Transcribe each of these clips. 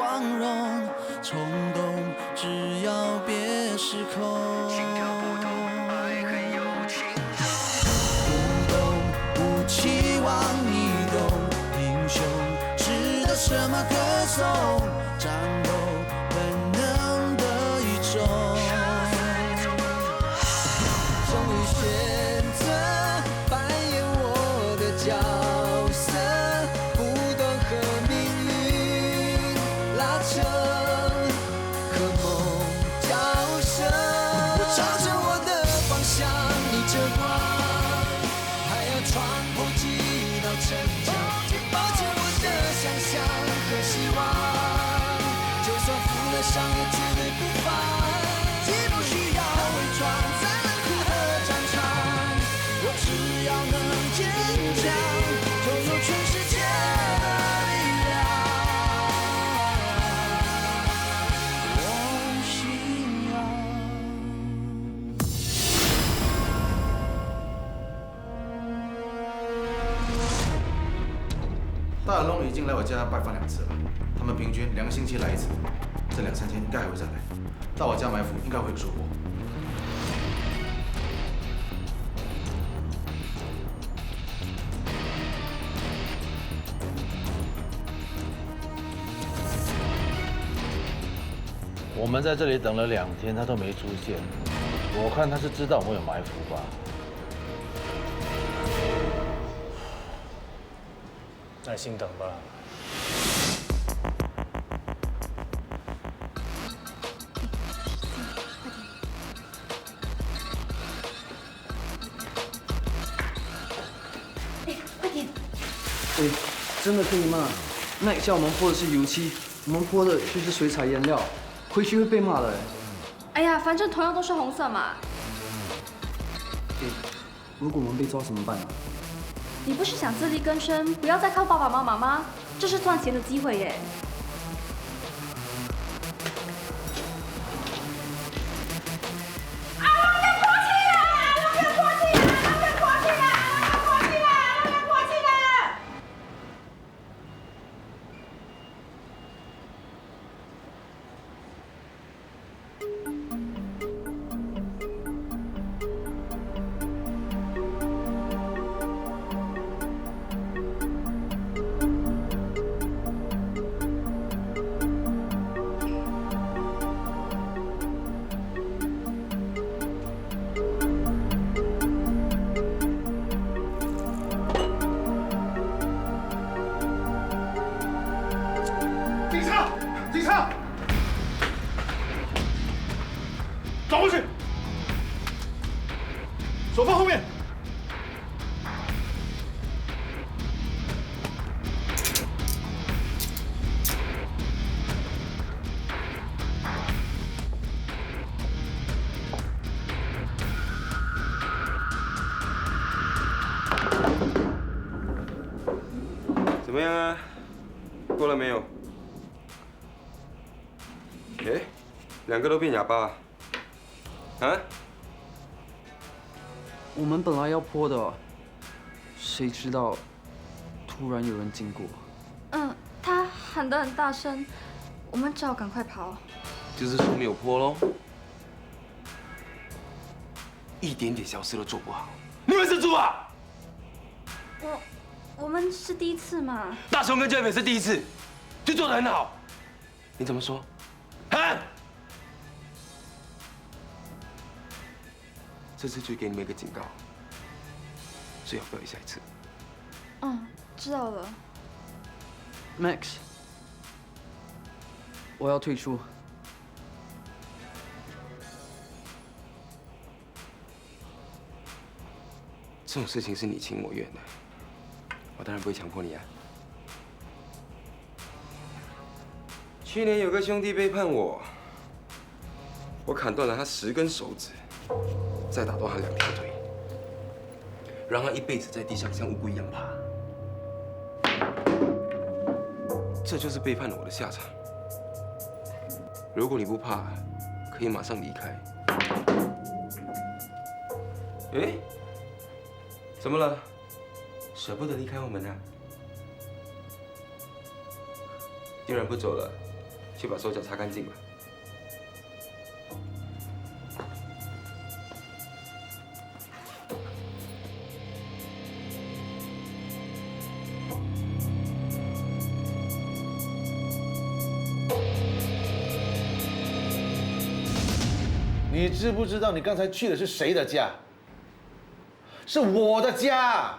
光荣，冲动只要别失控。心跳不同，爱很有情动。不懂，不期望你懂，英雄值得什么歌颂？战斗本能的一种。终于选择扮演我的角色，不断和命运拉扯，和梦交涉。我朝着我的方向，逆着光，还要穿破几道城墙，抱着我的想象和希望，就算负了伤也绝对不放。既不需要伪装，在冷酷的战场，我只要能坚强，就有全世界的力量。我信仰。大耳窿已经来我家拜访2次了，他们平均2个星期来1次，这2、3天应该还会再来。到我家埋伏应该会有收获。我们在这里等了2天，他都没出现，我看他是知道我们有埋伏吧。耐心等吧。哎，真的可以吗？那叫我们泼的是油漆，我们泼的就是水彩颜料，回去会被骂的。哎呀，反正同样都是红色嘛。哎，如果我们被抓怎么办啊？你不是想自力更生，不要再靠爸爸妈妈吗？这是赚钱的机会耶。警察！转过去，手放后面。怎么样啊？过了没有？哎，2个都变哑巴啊？我们本来要泼的，谁知道突然有人经过。他喊得很大声，我们只好赶快跑。就是说没有泼喽，一点点小事都做不好。你们是猪啊！我们是第一次嘛。大雄跟建美是第一次，就做得很好。你怎么说？啊！这次就给你们一个警告，最好不要有下一次。知道了。Max， 我要退出。这种事情是你情我愿的，我当然不会强迫你啊。去年有个兄弟背叛我，我砍断了他10根手指，再打断他2条腿，让他一辈子在地上像乌龟一样爬。这就是背叛了我的下场。如果你不怕，可以马上离开。哎，怎么了？舍不得离开我们啊？既然不走了，去把手脚擦干净吧。你知不知道你刚才去的是谁的家？是我的家。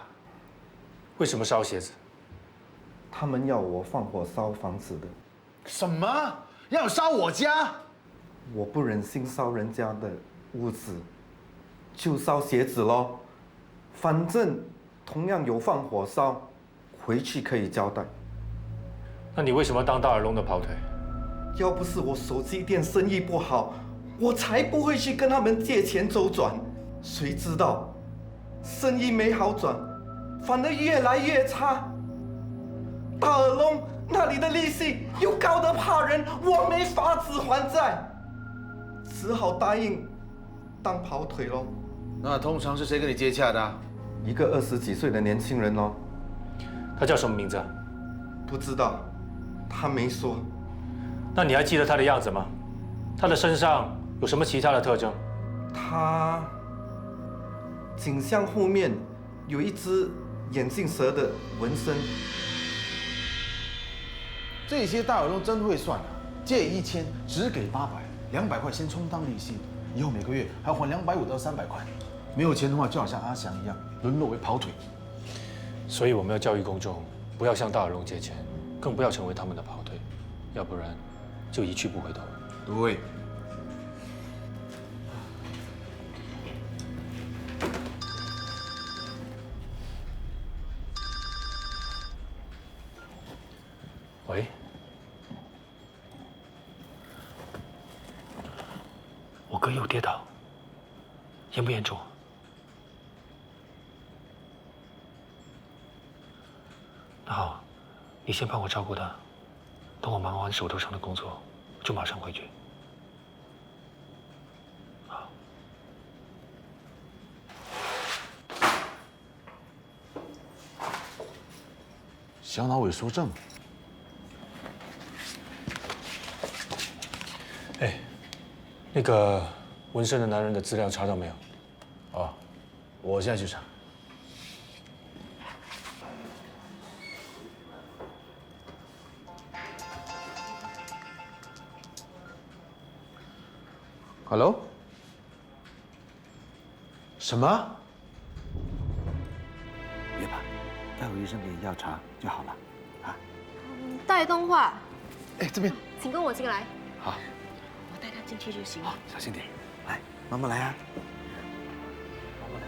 为什么烧鞋子？他们要我放火烧房子的，什么？要烧我家？我不忍心烧人家的屋子，就烧鞋子咯。反正同样有放火烧，回去可以交代。那你为什么当大耳窿的跑腿？要不是我手机店生意不好，我才不会去跟他们借钱周转。谁知道，生意没好转，反而越来越差。大耳窿那里的利息又高得怕人，我没法子还债，只好答应当跑腿咯。那通常是谁跟你接洽的啊？一个20几岁的年轻人咯，他叫什么名字啊？不知道，他没说。那你还记得他的样子吗？他的身上有什么其他的特征？他颈项后面有一只眼镜蛇的纹身。这些大耳窿真会算啊！借1000只给800，200块先充当利息，以后每个月还要还250到300块。没有钱的话，就好像阿翔一样，沦落为跑腿。所以我们要教育公众，不要向大耳窿借钱，更不要成为他们的跑腿，要不然就一去不回头。对。喂，我哥又跌倒，严不严重？那好，你先帮我照顾他，等我忙完手头上的工作，就马上回去。好。小脑萎缩症。哎，那个纹身的男人的资料查到没有？哦，我现在去查。Hello？ 什么？别怕，待会医生给你药查就好了。啊，带动画，哎，这边，请跟我进来。好，我带他进去就行了。好，小心点。来，妈妈来啊。妈妈来。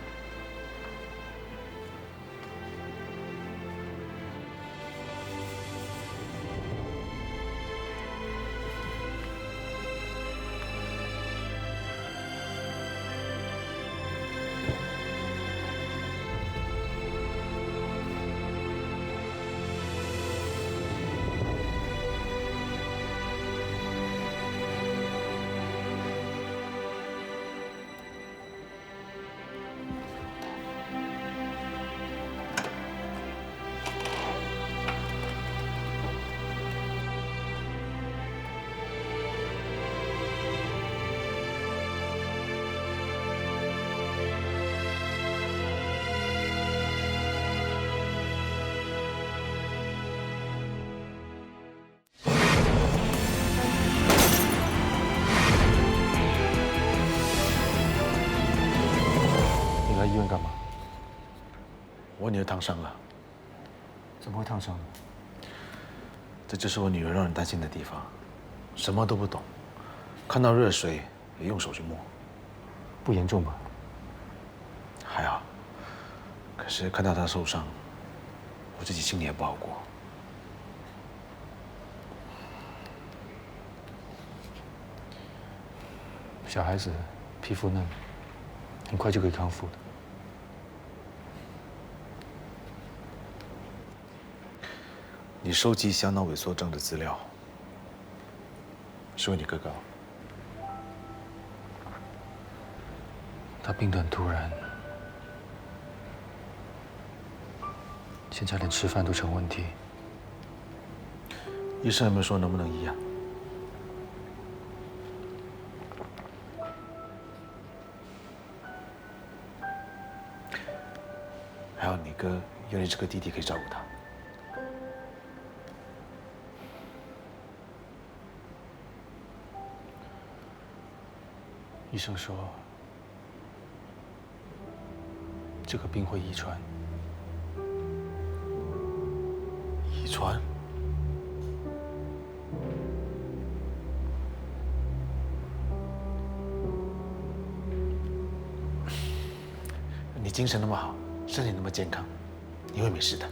你来医院干嘛？我女儿烫伤了。怎么会烫伤呢？这就是我女儿让人担心的地方，什么都不懂，看到热水也用手去摸。不严重吧？还好，可是看到她受伤，我自己心里也不好过。小孩子皮肤嫩，很快就可以康复的。你收集小脑萎缩症的资料，是为你哥哥。他病得很突然，现在连吃饭都成问题。医生有没有说能不能医啊？你哥有你这个弟弟可以照顾他。医生说，这个病会遗传。遗传？你精神那么好，身体那么健康，你会没事的。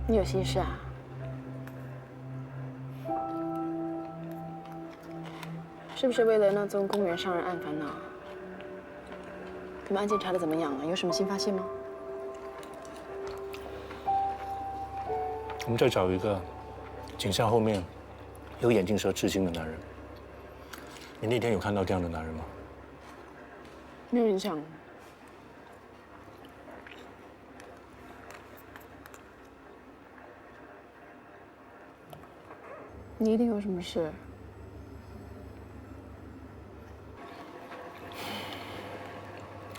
你有心事啊？是不是为了那宗公园伤人案烦恼？你们案件查得怎么样了？有什么新发现吗？我们再找一个景象后面有眼镜蛇刺青的男人。你那天有看到这样的男人吗？没有印象。你一定有什么事。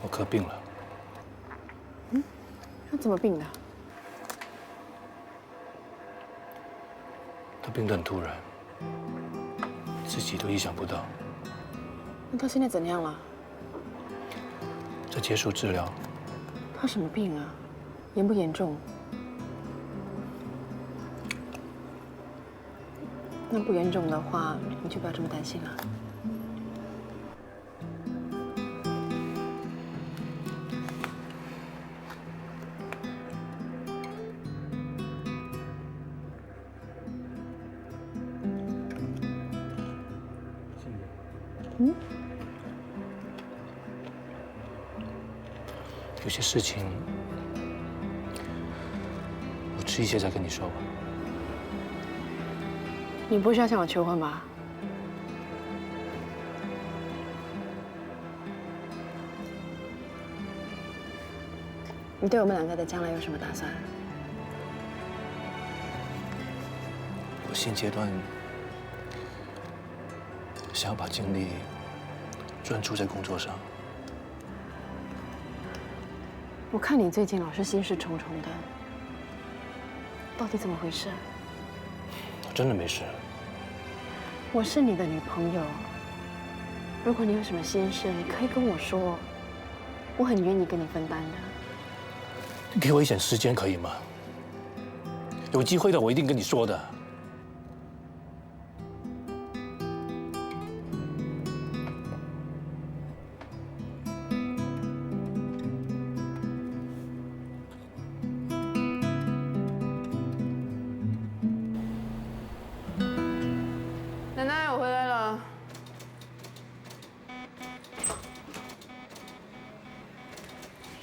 我哥病了。嗯？他怎么病的？他病得很突然，自己都意想不到。那他现在怎样了？在接受治疗。他什么病啊？严不严重？那不严重的话，你就不要这么担心了。嗯？有些事情，我迟一些再跟你说吧。你不是要向我求婚吧？你对我们两个的将来有什么打算？我现阶段想要把精力专注在工作上。我看你最近老是心事重重的，到底怎么回事？我真的没事。我是你的女朋友，如果你有什么心事，你可以跟我说，我很愿意跟你分担的。你给我一点时间可以吗？有机会的我一定跟你说的。奶奶，我回来了。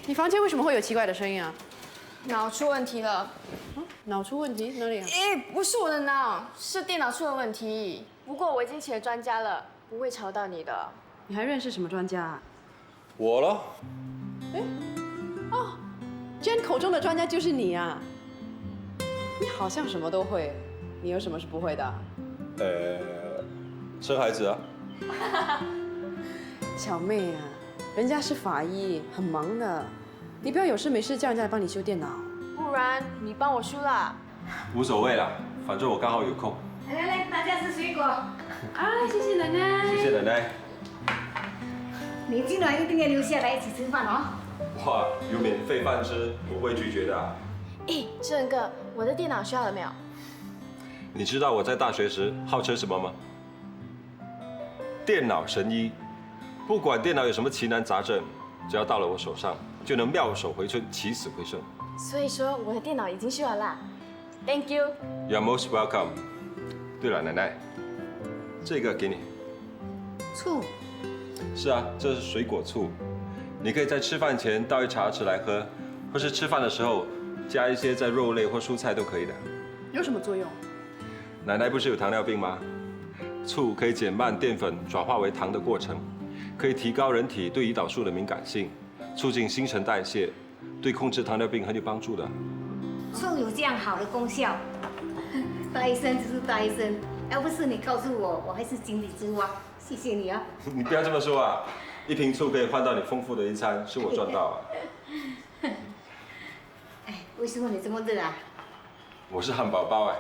你房间为什么会有奇怪的声音啊？脑出问题了。脑出问题？哪里啊？不是我的脑，是电脑出了问题。不过我已经请了专家了，不会吵到你的。你还认识什么专家啊？我咯。哦，Jane 口中的专家就是你啊！你好像什么都会，你有什么是不会的？生孩子啊。小妹啊，人家是法医，很忙的，你不要有事没事叫人家来帮你修电脑。不然你帮我修啦。无所谓啦，反正我刚好有空。来，大家吃水果。啊，谢谢奶奶。谢谢奶奶。你今晚一定要留下来一起吃饭哦。哇，有免费饭吃，我不会拒绝的啊。志仁哥，我的电脑修好了没有？你知道我在大学时号称什么吗？电脑神医，不管电脑有什么奇难杂症，只要到了我手上，就能妙手回春，起死回生。所以说我的电脑已经修好啦。Thank you。You're most welcome。对了，奶奶，这个给你。醋。是啊，这是水果醋，你可以在吃饭前倒一茶匙来喝，或是吃饭的时候加一些在肉类或蔬菜都可以的。有什么作用？奶奶不是有糖尿病吗？醋可以减慢淀粉转化为糖的过程，可以提高人体对胰岛素的敏感性，促进新陈代谢，对控制糖尿病很有帮助的。醋有这样好的功效，大医生就是大医生，要不是你告诉我，我还是井底之蛙。谢谢你啊！你不要这么说啊，一瓶醋可以换到你丰富的一餐，是我赚到啊。哎，为什么你这么热啊？我是汉堡包哎。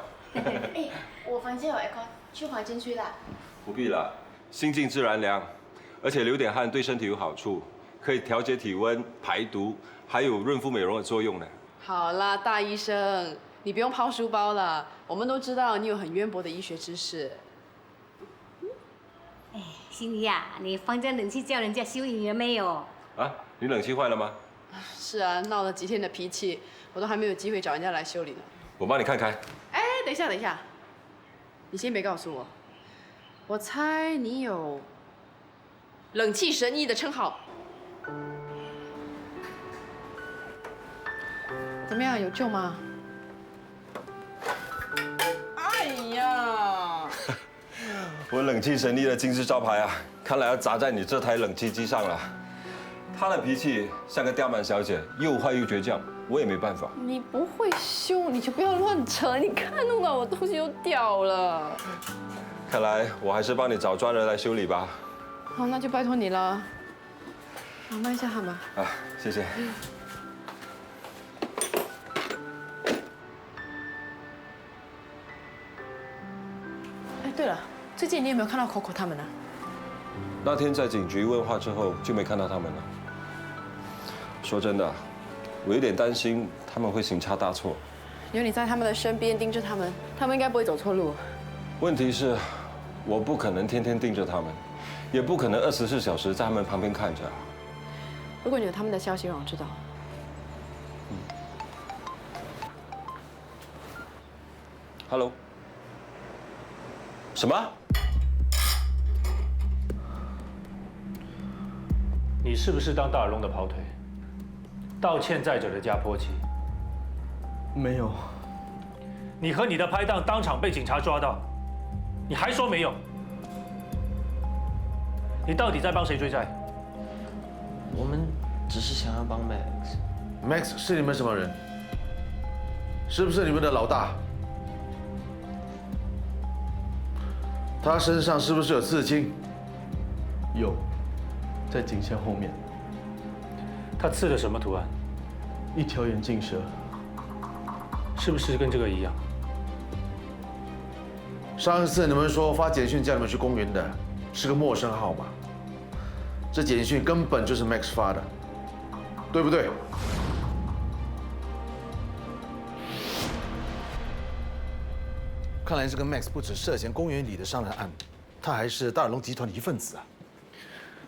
哎，我房间有 aircon， 去房间吹啦。不必了，心静自然凉，而且流点汗对身体有好处，可以调节体温、排毒，还有润肤美容的作用呢。好啦，大医生，你不用抛书包了，我们都知道你有很渊博的医学知识。哎，心怡啊，你房间冷气叫人家修理了没有？啊，你冷气坏了吗？是啊，闹了几天的脾气，我都还没有机会找人家来修理呢。我帮你看看。哎，等一下，你先别告诉我，我猜你有冷气神医的称号。怎么样，有救吗？哎呀！我冷气神力的金字招牌啊，看来要砸在你这台冷气机上了。他的脾气像个刁蛮小姐，又坏又倔强，我也没办法。你不会修，你就不要乱扯。你看，弄到我东西都掉了。看来我还是帮你找专人来修理吧。好，那就拜托你了。好，慢下汗吧。啊，谢谢。哎，对了，最近你有没有看到 Coco 他们呢？那天在警局问话之后，就没看到他们了。说真的，我有点担心他们会行差大错。有你在他们的身边盯着他们，他们应该不会走错路。问题是，我不可能天天盯着他们，也不可能24小时在他们旁边看着。如果你有他们的消息，让我知道。Hello。什么？你是不是当大耳窿的跑腿，盗欠债者的家泼妻？没有。你和你的拍档当场被警察抓到，你还说没有？你到底在帮谁追债？我们只是想要帮 Max。Max 是你们什么人？是不是你们的老大？他身上是不是有刺青？有，在颈项后面。他刺了什么图案？一条眼镜蛇。是不是跟这个一样？上一次你们说发简讯叫你们去公园的是个陌生号码，这简讯根本就是 Max 发的，对不对？看来这个 Max 不止涉嫌公园里的伤人案，他还是大耳窿集团的一份子啊。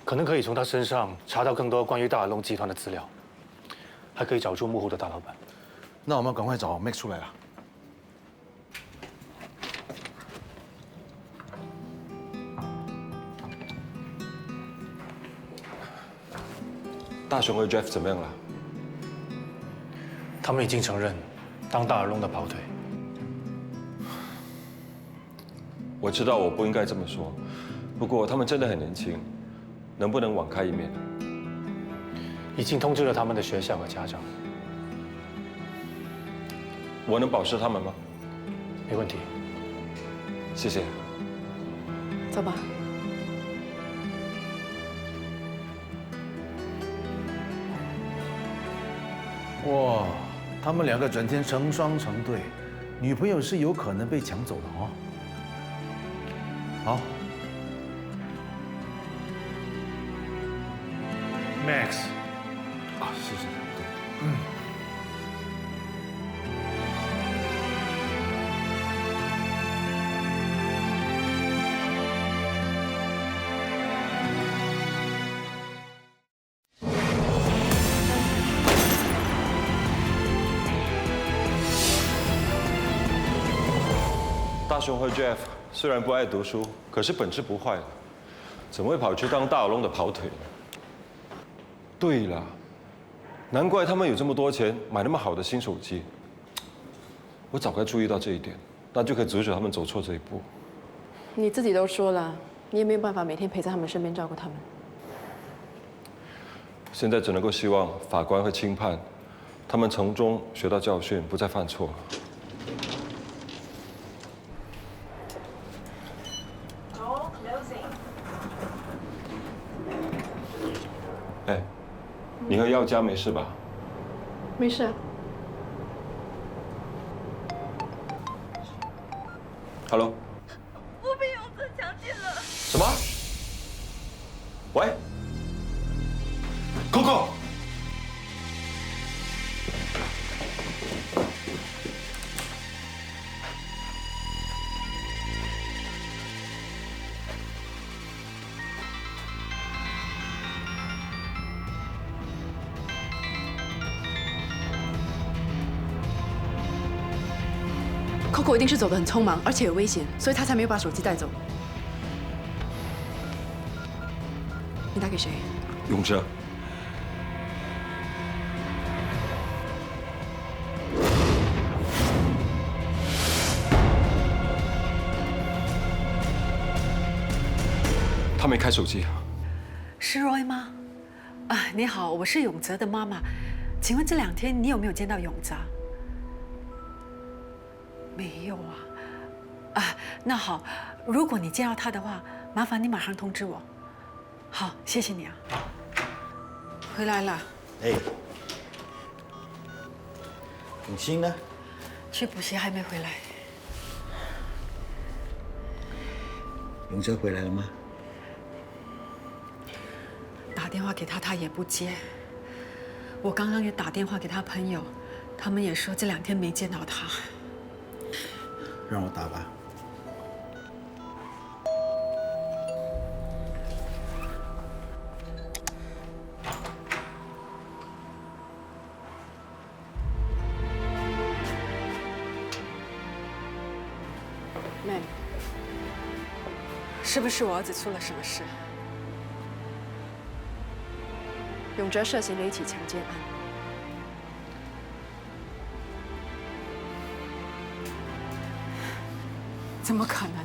可能可以从他身上查到更多关于大耳窿集团的资料，还可以找出幕后的大老板。那我们赶快找 Max 出来了。大雄和 Jeff 怎么样了？他们已经承认当大耳窿的跑腿。我知道我不应该这么说，不过他们真的很年轻，能不能网开一面？已经通知了他们的学校和家长。我能保释他们吗？没问题。谢谢。走吧。哇，他们两个整天成双成对，女朋友是有可能被抢走的哦。好 ，Max。啊，是，对，大雄和 Jeff 虽然不爱读书，可是本质不坏的，怎么会跑去当大耳窿的跑腿呢？对了，难怪他们有这么多钱买那么好的新手机。我早该注意到这一点，那就可以阻止他们走错这一步。你自己都说了，你也没有办法每天陪在他们身边照顾他们。现在只能够希望法官会轻判，他们从中学到教训，不再犯错。你和耀嘉没事吧？没事啊。 Hello。我被永泽强奸了。什么？喂 ，Coco。Coco 一定是走得很匆忙，而且有危险，所以他才没有把手机带走。你打给谁？永哲。他没开手机。是 Roy 吗？啊，你好，我是永泽的妈妈，请问这2天你有没有见到永泽？ 没有啊，啊，那好，如果你见到他的话，麻烦你马上通知我。好，谢谢你啊。回来了。哎，永清呢？去补习还没回来。永哲回来了吗？打电话给他，他也不接。我刚刚也打电话给他朋友，他们也说这2天没见到他。 让我打吧。妹，是不是我儿子出了什么事？永哲涉嫌了一起强奸案。 怎么可能？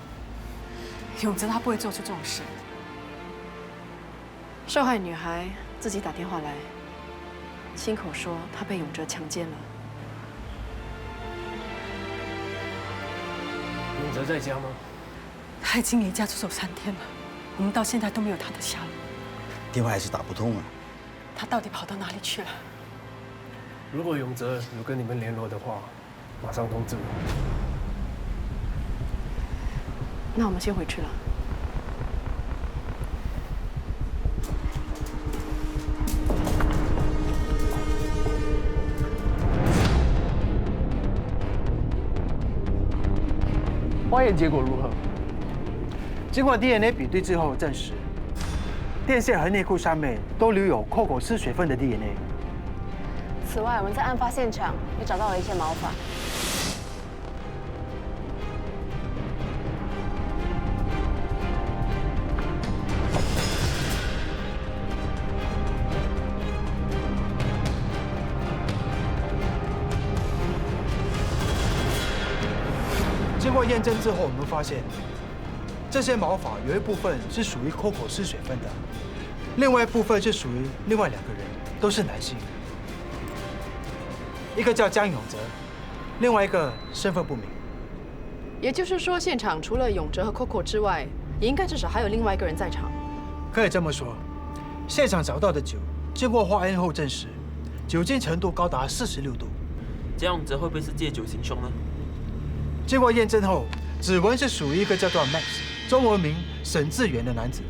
永泽他不会做出这种事。受害女孩自己打电话来，亲口说她被永哲强奸了。永哲在家吗？他已经离家出走3天了，我们到现在都没有他的下落。电话还是打不通啊。他到底跑到哪里去了？如果永哲有跟你们联络的话，马上通知我。 那我们先回去了。化验结果如何？经过 DNA 比对之后证实，电线和内裤上面都留有Coco失水分的 DNA。此外，我们在案发现场也找到了一些毛发。 经过验证之后，我们发现这些毛发有一部分是属于Coco失水分的，另外一部分是属于另外2个人，都是男性。一个叫江永哲，另外一个身份不明。也就是说，现场除了永哲和 Coco 之外，也应该至少还有另外一个人在场。可以这么说，现场找到的酒，经过化验后证实，酒精程度高达46度。江永哲会不会是借酒行凶呢？ 经过验证后，指纹是属于一个叫做 Max， 中文名沈志远的男子。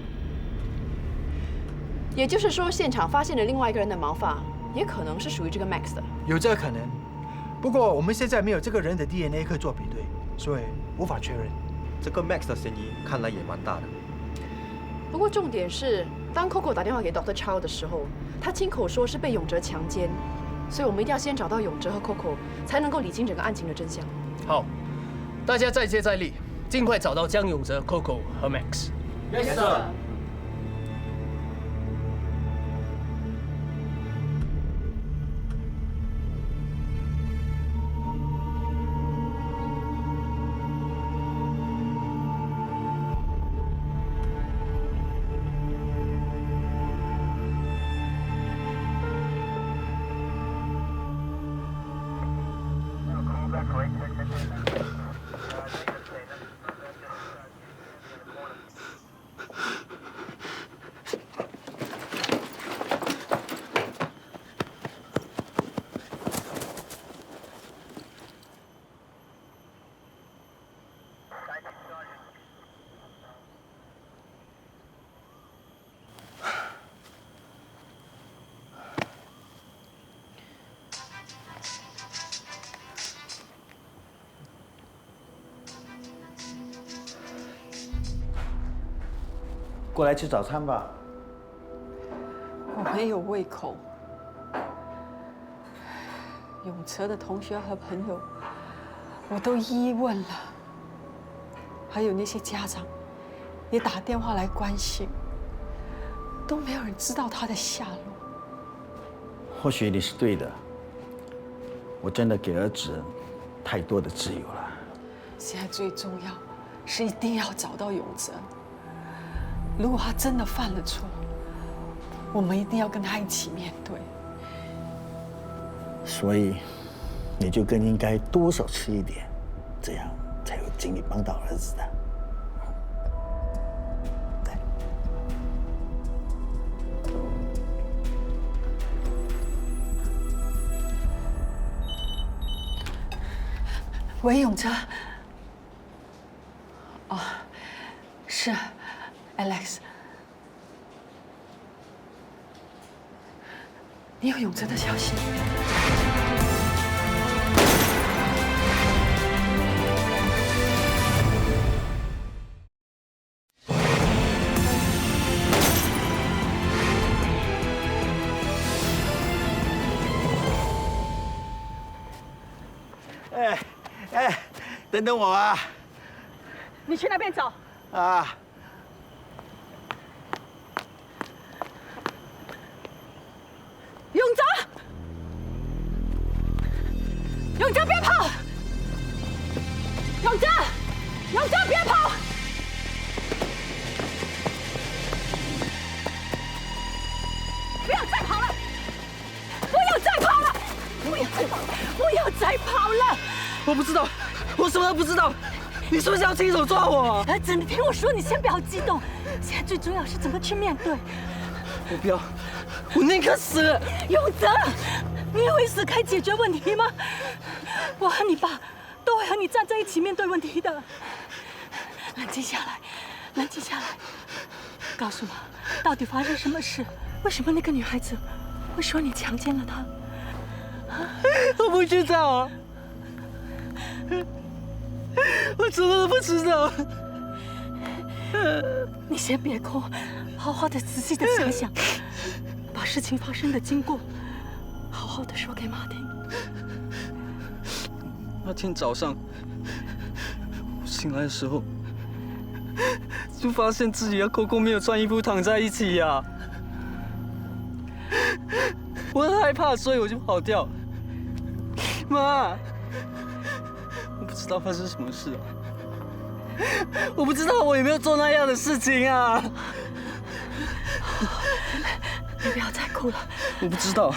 也就是说，现场发现了另外一个人的毛发，也可能是属于这个 Max 的。有这可能，不过我们现在没有这个人的 DNA 可以做比对，所以无法确认。这个 Max 的嫌疑看来也蛮大的。不过重点是，当 Coco 打电话给 Dr. Chow 的时候，他亲口说是被永哲强奸，所以我们一定要先找到永哲和 Coco， 才能够理清整个案情的真相。好。 大家再接再厉，尽快找到江永哲、Coco 和 Max。Yes sir。过来吃早餐吧。我没有胃口。永哲的同学和朋友，我都一一问了，还有那些家长也打电话来关心，都没有人知道他的下落。或许你是对的，我真的给儿子太多的自由了。现在最重要是一定要找到永哲。如果他真的犯了错，我们一定要跟他一起面对。所以，你就更应该多少吃一点，这样才有精力帮到儿子的。喂，永哲。哦，是 ，Alex。你有永哲的消息？等等我啊！你去那边找。啊！永哲，永哲别跑！永哲，永哲别跑！不要再跑了！不要再跑了！不要再跑！不要再跑了！我不知道，我什么都不知道。你是不是要亲手抓我？儿子，你听我说，你先不要激动。现在最重要是怎么去面对。我不要，我宁可死。永哲，你以为死可以解决问题吗？我和你爸都会和你站在一起面对问题的。冷静下来，冷静下来。告诉我，到底发生什么事？为什么那个女孩子会说你强奸了她？我不知道。我什么都不知道。你先别哭，好好的、仔细的想想，把事情发生的经过好好的说给妈听。那天早上，我醒来的时候，就发现自己和Coco没有穿衣服躺在一起呀。我很害怕，所以我就跑掉。妈。我不知道发生什么事啊！我不知道我有没有做那样的事情啊！你不要再哭了。我不知道。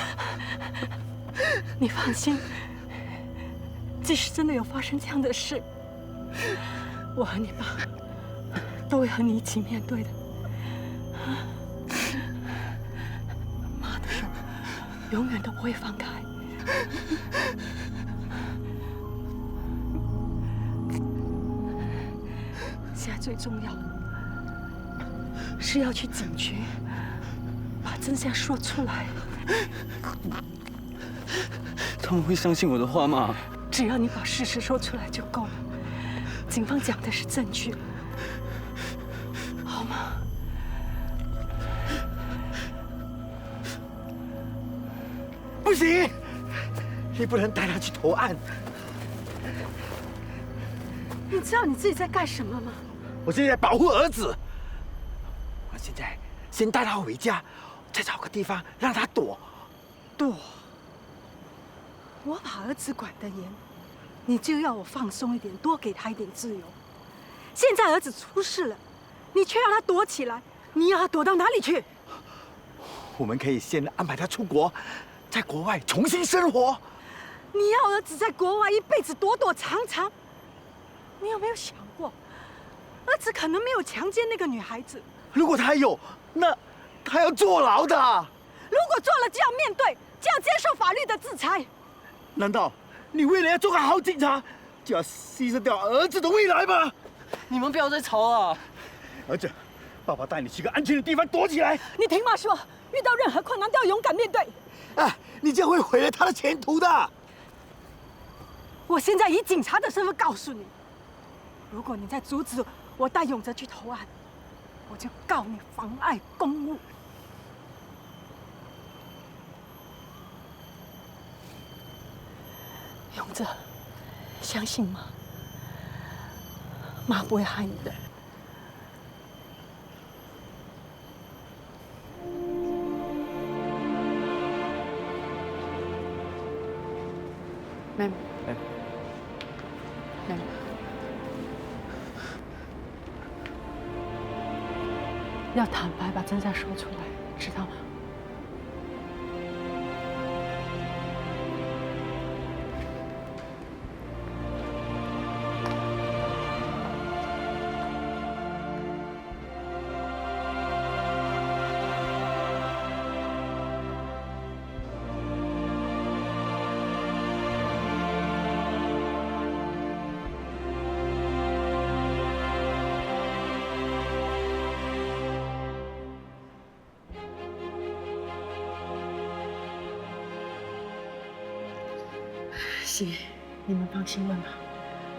你放心，即使真的有发生这样的事，我和你爸都会和你一起面对的。妈的手永远都不会放开。现在最重要是要去警局，把真相说出来。他们会相信我的话吗？只要你把事实说出来就够了。警方讲的是证据，好吗？不行，你不能带他去投案。你知道你自己在干什么吗？我现在在保护儿子。我现在先带他回家，再找个地方让他躲。躲？我把儿子管得严，你就要我放松一点，多给他一点自由。现在儿子出事了，你却让他躲起来，你要他躲到哪里去？我们可以先安排他出国，在国外重新生活。你要儿子在国外一辈子躲躲藏藏？你有没有想过，儿子可能没有强奸那个女孩子？如果他有，那他要坐牢的。如果做了就要面对，就要接受法律的制裁。难道你为了要做个好警察，就要牺牲掉儿子的未来吗？你们不要再吵了。儿子，爸爸带你去个安全的地方躲起来。你听妈说，遇到任何困难都要勇敢面对。哎，你这样会毁了他的前途的。我现在以警察的身份告诉你，如果你再阻止我带永哲去投案，我就告你妨碍公务。永哲，相信妈，妈不会害你的。妹妹，妹妹，要坦白把真相说出来，知道吗？行，你们放心问吧，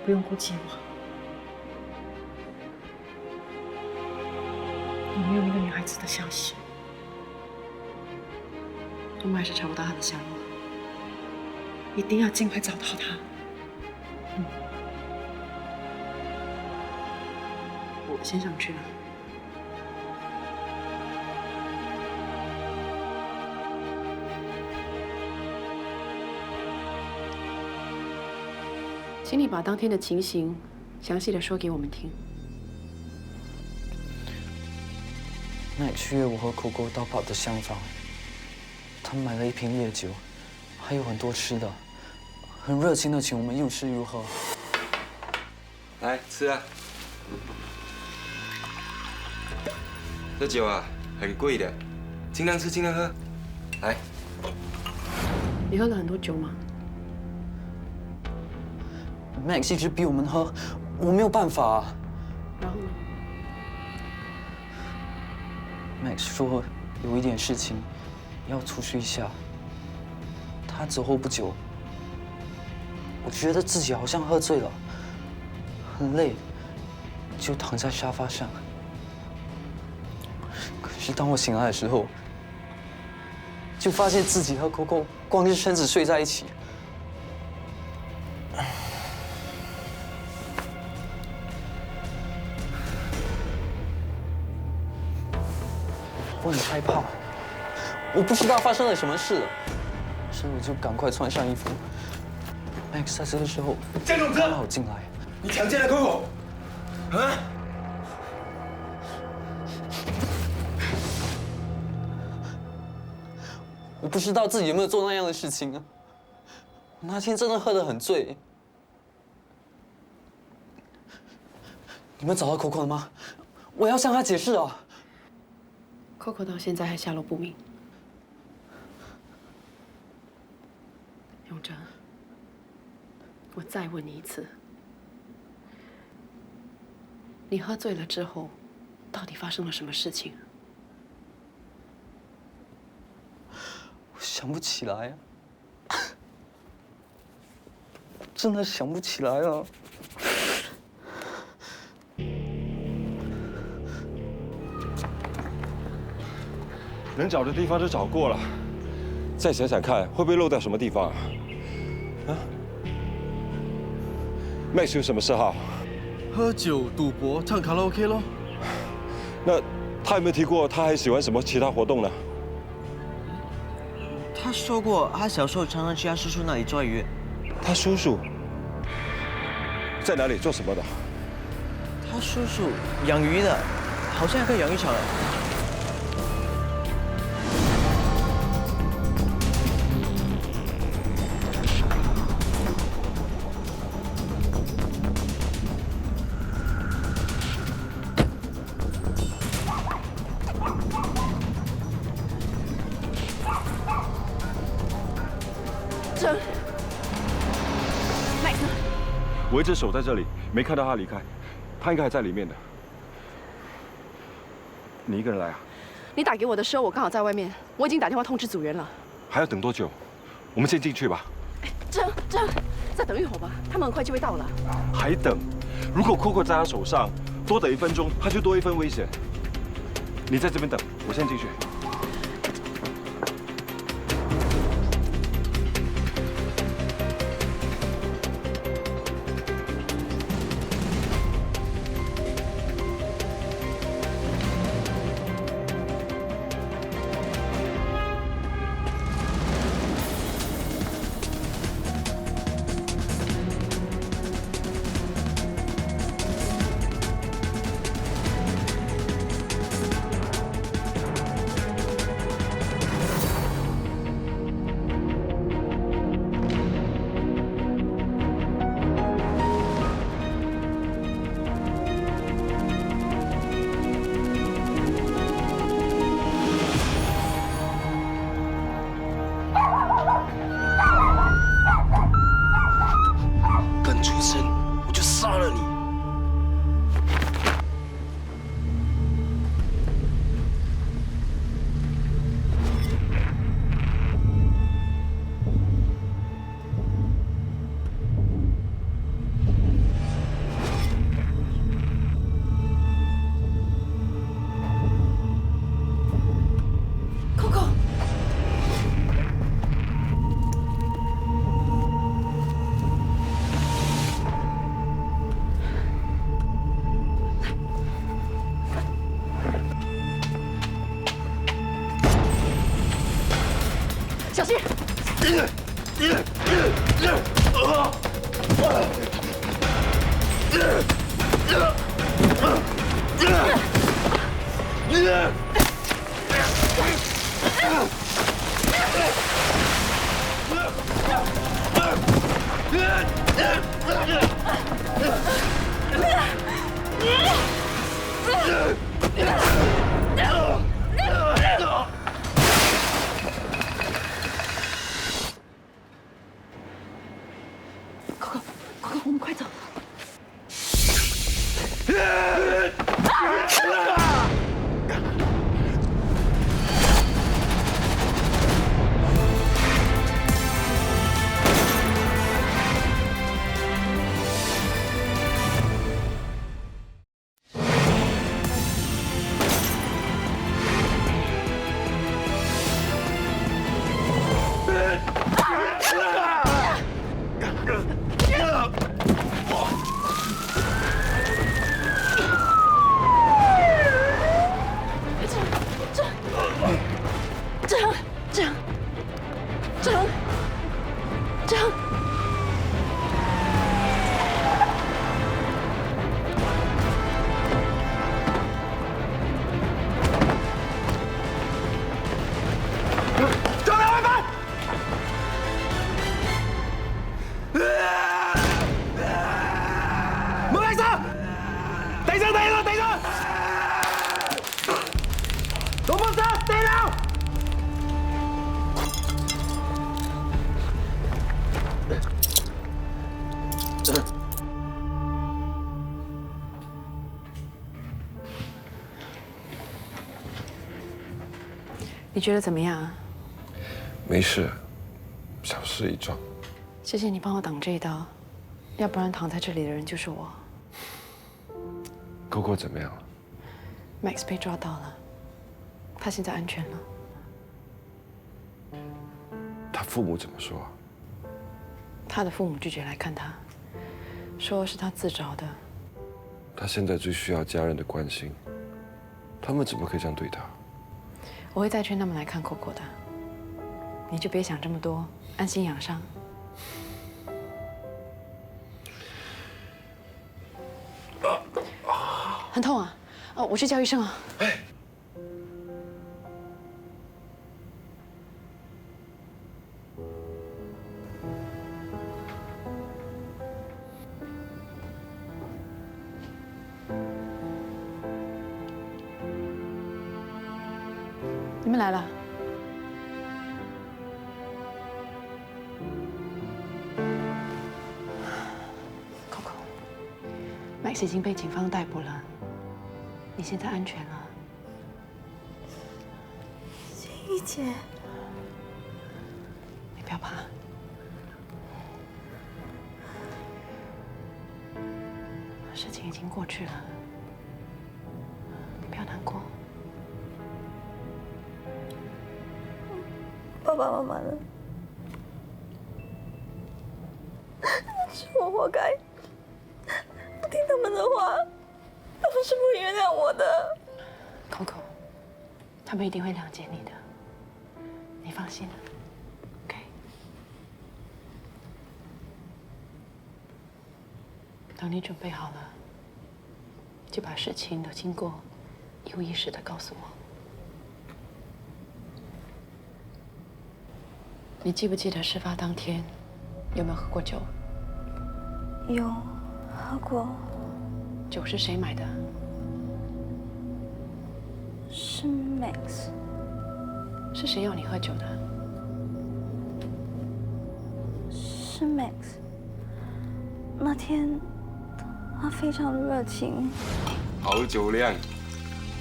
不用顾忌我。有没有那个女孩子的消息？我们还是查不到她的下落，一定要尽快找到她。我先上去了。请你把当天的情形详细的说给我们听。Max 约我和 Coco 到 pub 的厢房，他买了一瓶烈酒，还有很多吃的，很热情的请我们用吃如何。来吃啊！这酒啊，很贵的，尽量吃，尽量喝。来，你喝了很多酒吗？ Max 一直逼我们喝，我没有办法啊。然后呢 ？Max 说有一点事情要出去一下。他走后不久，我觉得自己好像喝醉了，很累，就躺在沙发上。可是当我醒来的时候，就发现自己和 Coco 光着身子睡在一起。 我很害怕，我不知道发生了什么事了，所以我就赶快穿上衣服。Max 在这个时候拉我进来，你强奸了 Coco， 啊？我不知道自己有没有做那样的事情啊。我那天真的喝得很醉。你们找到 Coco 了吗？我要向他解释啊。 Coco 到现在还下落不明。永哲，我再问你一次，你喝醉了之后，到底发生了什么事情？我想不起来啊，真的想不起来了。 能找的地方都找过了，再想想看，会不会漏掉什么地方啊？啊 ？Max 有什么嗜好？喝酒、赌博、唱卡拉 OK 咯。那他有没有提过他还喜欢什么其他活动呢？他说过，他小时候常常去他叔叔那里抓鱼。他叔叔在哪里做什么的？他叔叔养鱼的，好像有个养鱼场。 我一直守在这里，没看到他离开，他应该还在里面的。你一个人来啊？你打给我的时候，我刚好在外面，我已经打电话通知组员了。还要等多久？我们先进去吧。这，再等一会儿吧，他们很快就会到了。还等？如果 Coco 在他手上，多等1分钟，他就多一分危险。你在这边等，我先进去。敢出声，我就杀了你！Coco，小心！Coco，我们快走！你觉得怎么样啊？没事，小事一桩。谢谢你帮我挡这一刀，要不然躺在这里的人就是我。Coco 怎么样了 ？Max 被抓到了，他现在安全了。他父母怎么说？他的父母拒绝来看他，说是他自找的。他现在最需要家人的关心，他们怎么可以这样对他？我会再劝他们来看 Coco 的，你就别想这么多，安心养伤。很痛啊！哦，我去叫医生啊。你们来了。Coco，Max 已经被警方逮捕了，你现在安全了。心怡姐，你不要怕。事情已经过去了，你不要难过。爸爸妈妈了，是我活该，不听他们的话，他们是不会原谅我的。Coco， 他们一定会谅解你的，你放心。OK。等你准备好了，就把事情的经过一五一十的告诉我。你记不记得事发当天有没有喝过酒？有，喝过。酒是谁买的？是 Max。是谁要你喝酒的？是 Max。那天他非常热情。好酒量，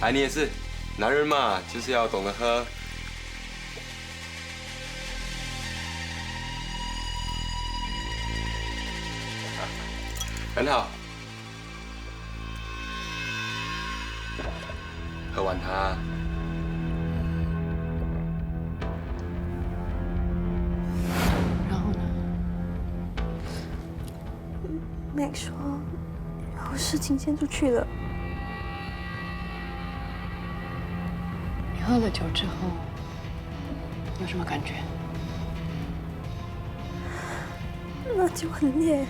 哎，你也是，男人嘛，就是要懂得喝。很好，喝完它。然后呢 ？Max 说有事情先出去了。你喝了酒之后有什么感觉？那酒很烈。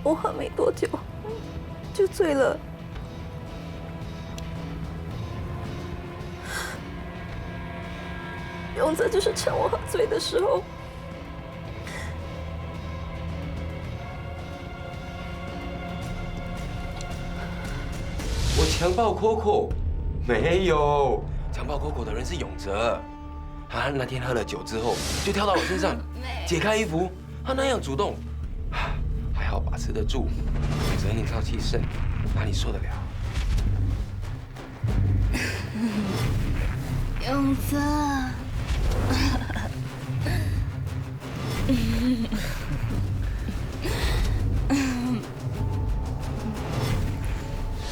我喝没多久就醉了，永泽就是趁我喝醉的时候，我强暴 Coco， 没有，强暴 Coco 的人是永泽，他那天喝了酒之后就跳到我身上，解开衣服，他那样主动。还好把持得住，永泽年少气盛，哪里受得了？永泽，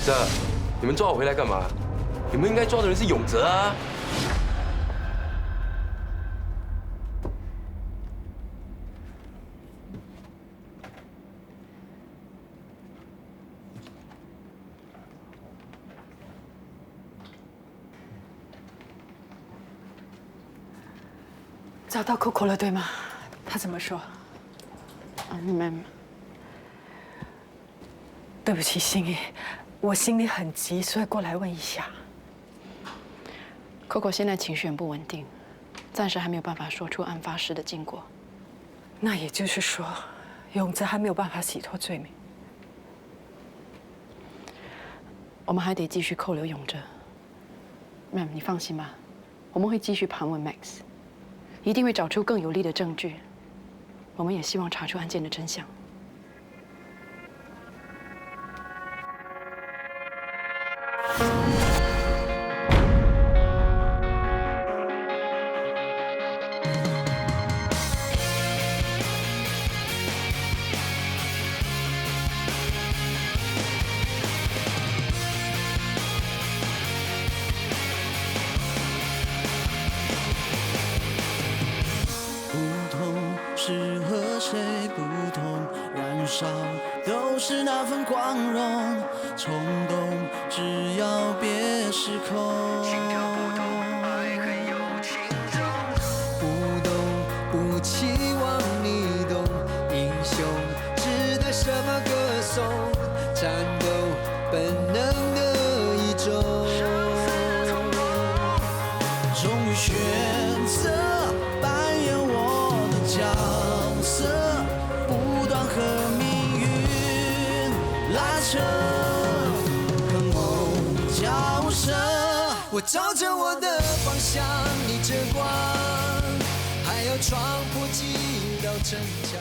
这，你们抓我回来干嘛？你们应该抓的人是永泽啊！找到 Coco 了，对吗？他怎么说？Ma'am，对不起，心怡，我心里很急，所以过来问一下。Coco 现在情绪很不稳定，暂时还没有办法说出案发时的经过。那也就是说，永泽还没有办法洗脱罪名。我们还得继续扣留永泽。Ma'am， 你放心吧，我们会继续盘问 Max。一定会找出更有力的证据。我们也希望查出案件的真相。是和谁不同，燃烧都是那份光荣，冲动只要别失控。心跳不同，爱很有轻重，不懂不期望你懂，英雄值得什么歌颂？战斗本能的一种，终于选择扮演我的角色，不断和命运拉扯，和梦交涉。我照着我的方向，逆着光，还要闯破几道城墙。